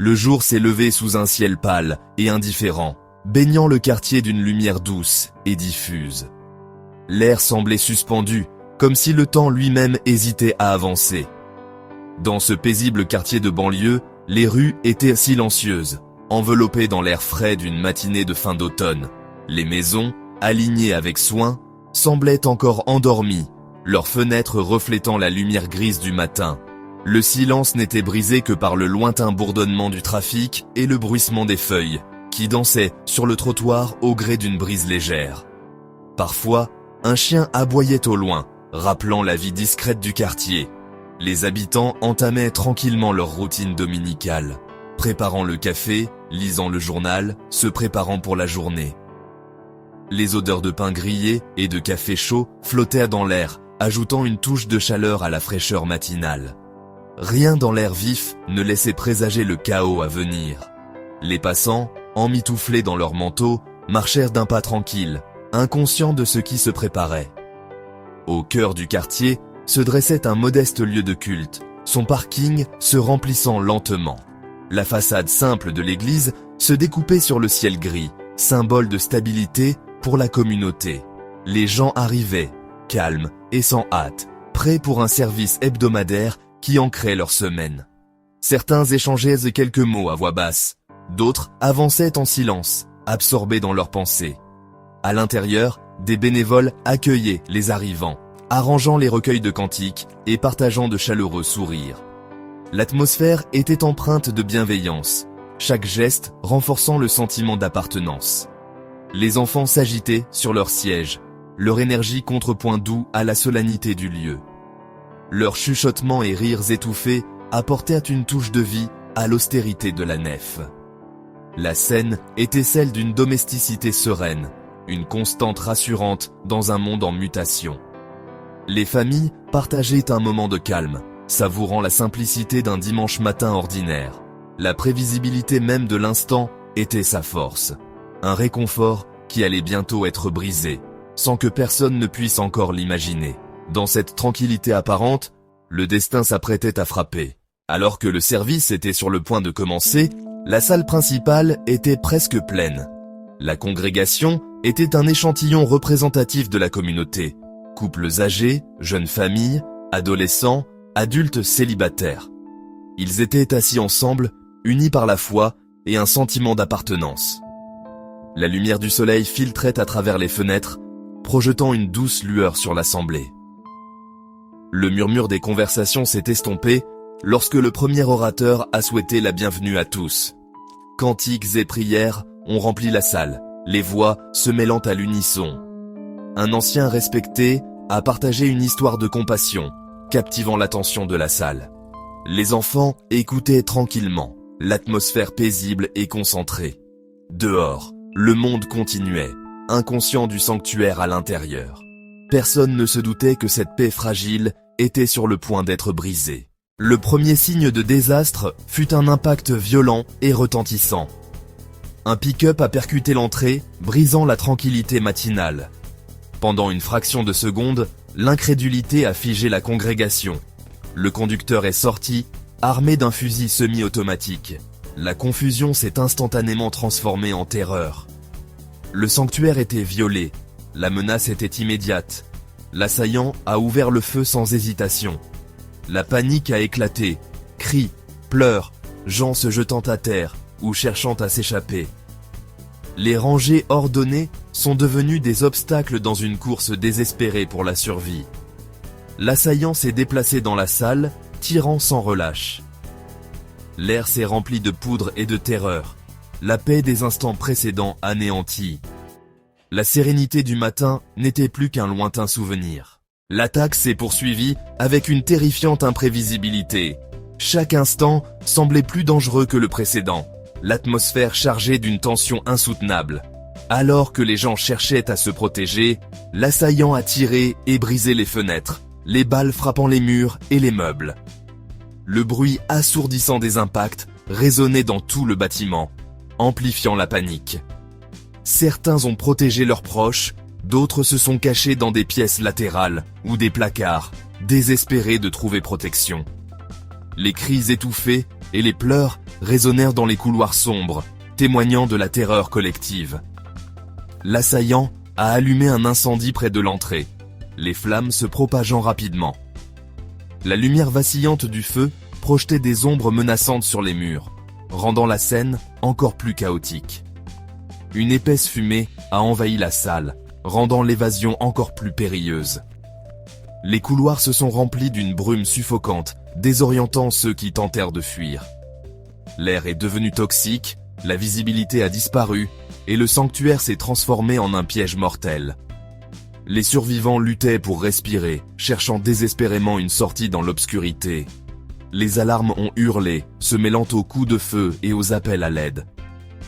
Le jour s'est levé sous un ciel pâle et indifférent, baignant le quartier d'une lumière douce et diffuse. L'air semblait suspendu, comme si le temps lui-même hésitait à avancer. Dans ce paisible quartier de banlieue, les rues étaient silencieuses, enveloppées dans l'air frais d'une matinée de fin d'automne. Les maisons, alignées avec soin, semblaient encore endormies, leurs fenêtres reflétant la lumière grise du matin. Le silence n'était brisé que par le lointain bourdonnement du trafic et le bruissement des feuilles, qui dansaient sur le trottoir au gré d'une brise légère. Parfois, un chien aboyait au loin, rappelant la vie discrète du quartier. Les habitants entamaient tranquillement leur routine dominicale, préparant le café, lisant le journal, se préparant pour la journée. Les odeurs de pain grillé et de café chaud flottaient dans l'air, ajoutant une touche de chaleur à la fraîcheur matinale. Rien dans l'air vif ne laissait présager le chaos à venir. Les passants, emmitouflés dans leurs manteaux, marchèrent d'un pas tranquille, inconscients de ce qui se préparait. Au cœur du quartier se dressait un modeste lieu de culte, son parking se remplissant lentement. La façade simple de l'église se découpait sur le ciel gris, symbole de stabilité pour la communauté. Les gens arrivaient, calmes et sans hâte, prêts pour un service hebdomadaire qui ancrait leur semaine. Certains échangeaient quelques mots à voix basse, d'autres avançaient en silence, absorbés dans leurs pensées. À l'intérieur, des bénévoles accueillaient les arrivants, arrangeant les recueils de cantiques et partageant de chaleureux sourires. L'atmosphère était empreinte de bienveillance, chaque geste renforçant le sentiment d'appartenance. Les enfants s'agitaient sur leurs sièges, leur énergie contrepoint doux à la solennité du lieu. Leurs chuchotements et rires étouffés apportaient une touche de vie à l'austérité de la nef. La scène était celle d'une domesticité sereine, une constante rassurante dans un monde en mutation. Les familles partageaient un moment de calme, savourant la simplicité d'un dimanche matin ordinaire. La prévisibilité même de l'instant était sa force. Un réconfort qui allait bientôt être brisé, sans que personne ne puisse encore l'imaginer. Dans cette tranquillité apparente, le destin s'apprêtait à frapper. Alors que le service était sur le point de commencer, la salle principale était presque pleine. La congrégation était un échantillon représentatif de la communauté. Couples âgés, jeunes familles, adolescents, adultes célibataires. Ils étaient assis ensemble, unis par la foi et un sentiment d'appartenance. La lumière du soleil filtrait à travers les fenêtres, projetant une douce lueur sur l'assemblée. Le murmure des conversations s'est estompé lorsque le premier orateur a souhaité la bienvenue à tous. Cantiques et prières ont rempli la salle, les voix se mêlant à l'unisson. Un ancien respecté a partagé une histoire de compassion, captivant l'attention de la salle. Les enfants écoutaient tranquillement, l'atmosphère paisible et concentrée. Dehors, le monde continuait, inconscient du sanctuaire à l'intérieur. Personne ne se doutait que cette paix fragile était sur le point d'être brisée. Le premier signe de désastre fut un impact violent et retentissant. Un pick-up a percuté l'entrée, brisant la tranquillité matinale. Pendant une fraction de seconde, l'incrédulité a figé la congrégation. Le conducteur est sorti, armé d'un fusil semi-automatique. La confusion s'est instantanément transformée en terreur. Le sanctuaire était violé, la menace était immédiate. L'assaillant a ouvert le feu sans hésitation. La panique a éclaté, cris, pleurs, gens se jetant à terre ou cherchant à s'échapper. Les rangées ordonnées sont devenues des obstacles dans une course désespérée pour la survie. L'assaillant s'est déplacé dans la salle, tirant sans relâche. L'air s'est rempli de poudre et de terreur, la paix des instants précédents anéantie. La sérénité du matin n'était plus qu'un lointain souvenir. L'attaque s'est poursuivie avec une terrifiante imprévisibilité. Chaque instant semblait plus dangereux que le précédent, l'atmosphère chargée d'une tension insoutenable. Alors que les gens cherchaient à se protéger, l'assaillant a tiré et brisé les fenêtres, les balles frappant les murs et les meubles. Le bruit assourdissant des impacts résonnait dans tout le bâtiment, amplifiant la panique. Certains ont protégé leurs proches, d'autres se sont cachés dans des pièces latérales ou des placards, désespérés de trouver protection. Les cris étouffés et les pleurs résonnèrent dans les couloirs sombres, témoignant de la terreur collective. L'assaillant a allumé un incendie près de l'entrée, les flammes se propageant rapidement. La lumière vacillante du feu projetait des ombres menaçantes sur les murs, rendant la scène encore plus chaotique. Une épaisse fumée a envahi la salle, rendant l'évasion encore plus périlleuse. Les couloirs se sont remplis d'une brume suffocante, désorientant ceux qui tentèrent de fuir. L'air est devenu toxique, la visibilité a disparu, et le sanctuaire s'est transformé en un piège mortel. Les survivants luttaient pour respirer, cherchant désespérément une sortie dans l'obscurité. Les alarmes ont hurlé, se mêlant aux coups de feu et aux appels à l'aide.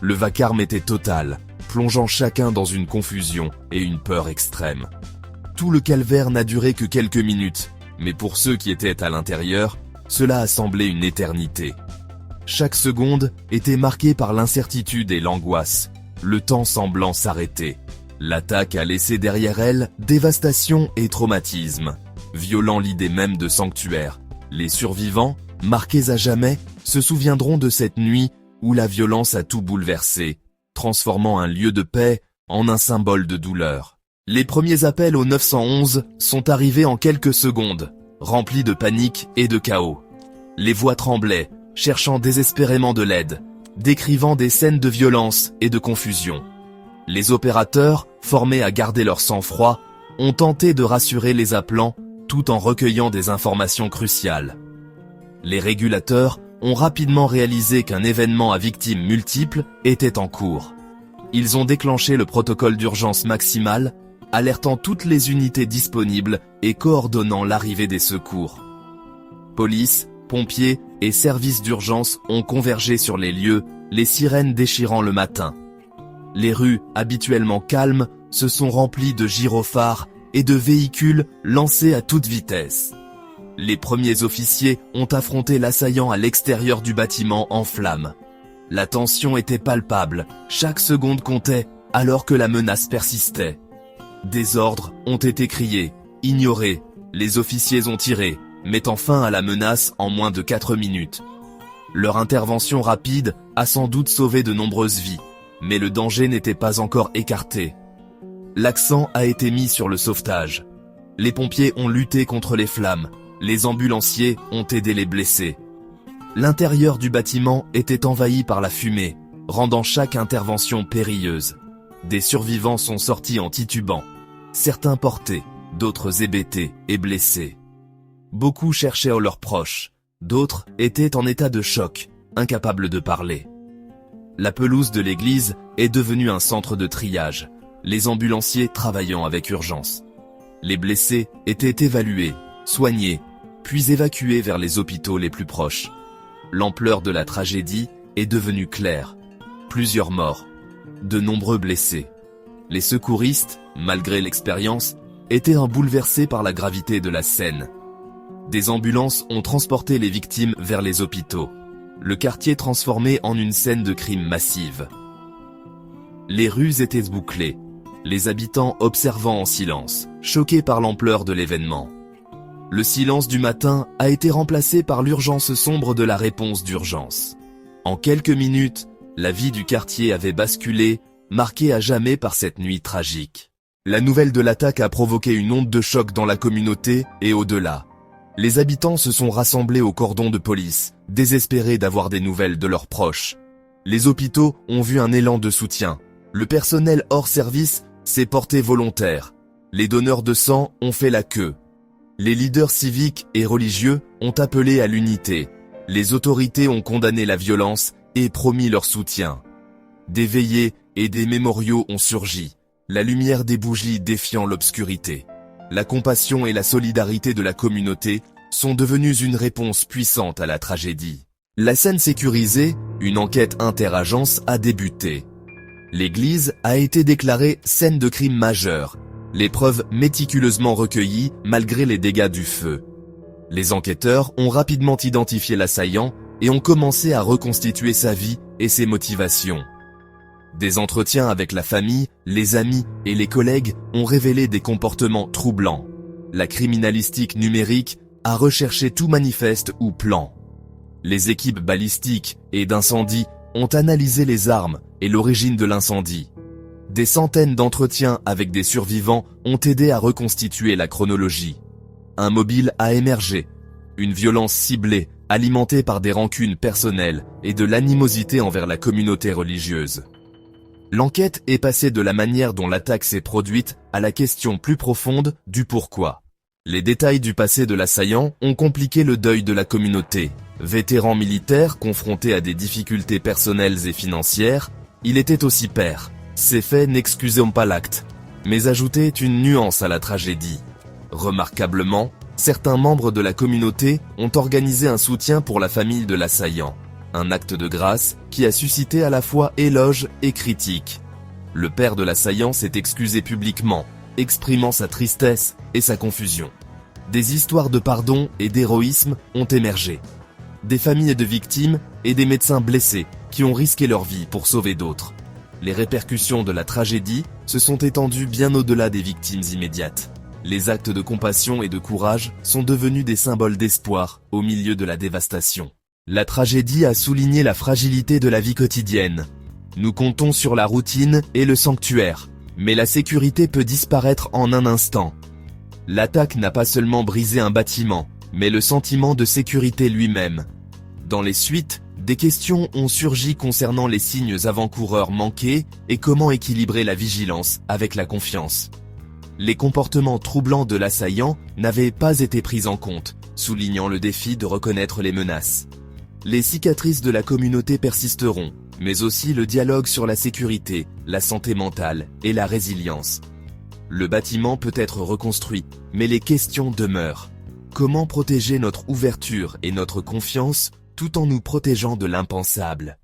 Le vacarme était total, plongeant chacun dans une confusion et une peur extrême. Tout le calvaire n'a duré que quelques minutes, mais pour ceux qui étaient à l'intérieur, cela a semblé une éternité. Chaque seconde était marquée par l'incertitude et l'angoisse, le temps semblant s'arrêter. L'attaque a laissé derrière elle dévastation et traumatisme, violant l'idée même de sanctuaire. Les survivants, marqués à jamais, se souviendront de cette nuit où la violence a tout bouleversé, transformant un lieu de paix en un symbole de douleur. Les premiers appels au 911 sont arrivés en quelques secondes, remplis de panique et de chaos. Les voix tremblaient, cherchant désespérément de l'aide, décrivant des scènes de violence et de confusion. Les opérateurs, formés à garder leur sang-froid, ont tenté de rassurer les appelants tout en recueillant des informations cruciales. Les régulateurs ont rapidement réalisé qu'un événement à victimes multiples était en cours. Ils ont déclenché le protocole d'urgence maximale, alertant toutes les unités disponibles et coordonnant l'arrivée des secours. Police, pompiers et services d'urgence ont convergé sur les lieux, les sirènes déchirant le matin. Les rues, habituellement calmes, se sont remplies de gyrophares et de véhicules lancés à toute vitesse. Les premiers officiers ont affronté l'assaillant à l'extérieur du bâtiment en flammes. La tension était palpable, chaque seconde comptait, alors que la menace persistait. Des ordres ont été criés, ignorés, les officiers ont tiré, mettant fin à la menace en moins de 4 minutes. Leur intervention rapide a sans doute sauvé de nombreuses vies, mais le danger n'était pas encore écarté. L'accent a été mis sur le sauvetage. Les pompiers ont lutté contre les flammes, les ambulanciers ont aidé les blessés. L'intérieur du bâtiment était envahi par la fumée, rendant chaque intervention périlleuse. Des survivants sont sortis en titubant. Certains portés, d'autres hébétés et blessés. Beaucoup cherchaient leurs proches, d'autres étaient en état de choc, incapables de parler. La pelouse de l'église est devenue un centre de triage, les ambulanciers travaillant avec urgence. Les blessés étaient évalués, soignés, puis évacués vers les hôpitaux les plus proches. L'ampleur de la tragédie est devenue claire. Plusieurs morts, de nombreux blessés. Les secouristes, malgré l'expérience, étaient bouleversés par la gravité de la scène. Des ambulances ont transporté les victimes vers les hôpitaux. Le quartier transformé en une scène de crime massive. Les rues étaient bouclées, les habitants observant en silence, choqués par l'ampleur de l'événement. Le silence du matin a été remplacé par l'urgence sombre de la réponse d'urgence. En quelques minutes, la vie du quartier avait basculé, marquée à jamais par cette nuit tragique. La nouvelle de l'attaque a provoqué une onde de choc dans la communauté et au-delà. Les habitants se sont rassemblés au cordon de police, désespérés d'avoir des nouvelles de leurs proches. Les hôpitaux ont vu un élan de soutien. Le personnel hors service s'est porté volontaire. Les donneurs de sang ont fait la queue. Les leaders civiques et religieux ont appelé à l'unité. Les autorités ont condamné la violence et promis leur soutien. Des veillées et des mémoriaux ont surgi, la lumière des bougies défiant l'obscurité. La compassion et la solidarité de la communauté sont devenues une réponse puissante à la tragédie. La scène sécurisée, une enquête interagence a débuté. L'église a été déclarée scène de crime majeur, les preuves méticuleusement recueillies malgré les dégâts du feu. Les enquêteurs ont rapidement identifié l'assaillant et ont commencé à reconstituer sa vie et ses motivations. Des entretiens avec la famille, les amis et les collègues ont révélé des comportements troublants. La criminalistique numérique a recherché tout manifeste ou plan. Les équipes balistiques et d'incendie ont analysé les armes et l'origine de l'incendie. Des centaines d'entretiens avec des survivants ont aidé à reconstituer la chronologie. Un mobile a émergé. Une violence ciblée, alimentée par des rancunes personnelles et de l'animosité envers la communauté religieuse. L'enquête est passée de la manière dont l'attaque s'est produite à la question plus profonde du pourquoi. Les détails du passé de l'assaillant ont compliqué le deuil de la communauté. Vétéran militaire confronté à des difficultés personnelles et financières, il était aussi père. Ces faits n'excusaient pas l'acte, mais ajoutaient une nuance à la tragédie. Remarquablement, certains membres de la communauté ont organisé un soutien pour la famille de l'assaillant. Un acte de grâce qui a suscité à la fois éloges et critiques. Le père de l'assaillant s'est excusé publiquement, exprimant sa tristesse et sa confusion. Des histoires de pardon et d'héroïsme ont émergé. Des familles de victimes et des médecins blessés qui ont risqué leur vie pour sauver d'autres. Les répercussions de la tragédie se sont étendues bien au-delà des victimes immédiates. Les actes de compassion et de courage sont devenus des symboles d'espoir au milieu de la dévastation. La tragédie a souligné la fragilité de la vie quotidienne. Nous comptons sur la routine et le sanctuaire, mais la sécurité peut disparaître en un instant. L'attaque n'a pas seulement brisé un bâtiment, mais le sentiment de sécurité lui-même. Dans les suites, des questions ont surgi concernant les signes avant-coureurs manqués et comment équilibrer la vigilance avec la confiance. Les comportements troublants de l'assaillant n'avaient pas été pris en compte, soulignant le défi de reconnaître les menaces. Les cicatrices de la communauté persisteront, mais aussi le dialogue sur la sécurité, la santé mentale et la résilience. Le bâtiment peut être reconstruit, mais les questions demeurent. Comment protéger notre ouverture et notre confiance tout en nous protégeant de l'impensable ?